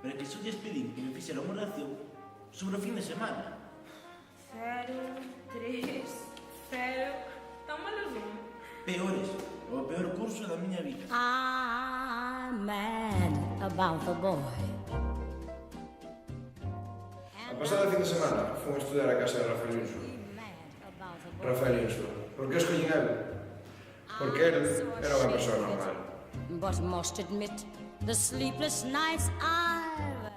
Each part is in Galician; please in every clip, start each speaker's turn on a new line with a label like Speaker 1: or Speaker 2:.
Speaker 1: Pero que só lles pedín que me fixera unha oración sobre o fin de semana.
Speaker 2: 0, 3, 0... Tan malos son?
Speaker 1: Peores. O peor curso da miña vida.
Speaker 3: I'm mad about the boy.
Speaker 4: A pasada fin de semana fui a estudar a casa de Rafael Insua. Rafael Insua. Por que escollín a él? Porque él era unha persoa normal.
Speaker 3: But must admit the sleepless nights I've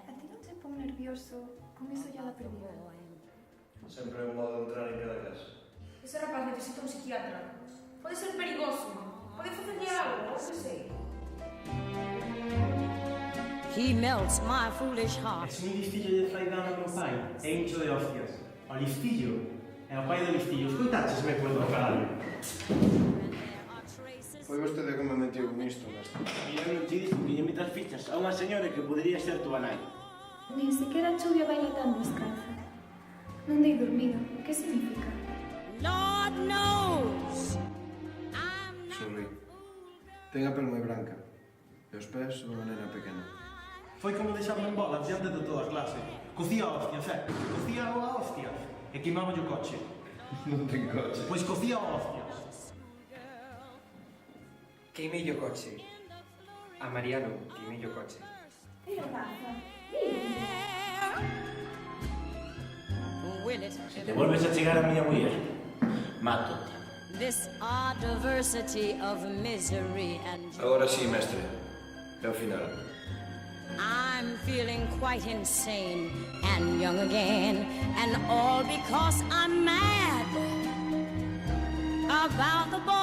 Speaker 5: A ti non te pon nervioso con esa ollada perdida?
Speaker 4: Sempre é un modo de entrar en cada casa.
Speaker 2: Ese rapaz necesita un psiquiatra. Pode ser perigoso. Pode facerlle algo, non sei.
Speaker 3: He melts my foolish heart.
Speaker 6: Se un listillo lle fai dano ao meu pai, é hincho de hostias. O listillo é o pai do listillo. Escoitaches me cuento do caralho.
Speaker 4: Foi vostede que me mentiu con isto, mestre.
Speaker 1: E eu non te dixo que lle metas fichas a unha señora que podería ser tua nai.
Speaker 5: Nin sequera a chuvia baila tan descalza. Non dei dormido. Que significa?
Speaker 3: Lord knows I'm not
Speaker 4: Sorri. Ten a pel moi branca. E os pés son unha nena pequena.
Speaker 6: Foi como deixarme en bola diante de toda a clase. Cocía a hostias, cocía a hostias. E queimaba o coche.
Speaker 4: Non ten coche.
Speaker 6: Pois cocía a hostias.
Speaker 7: Queimei o coche. A Mariano queimei o coche.
Speaker 5: Que rapaza.
Speaker 3: will it
Speaker 1: Se te volves a chegar a miña muller, mátote.
Speaker 3: this odd diversity of misery and joy.
Speaker 4: Agora sí, mestre. É o final.
Speaker 3: I'm feeling quite insane and young again, and all because I'm mad about the boy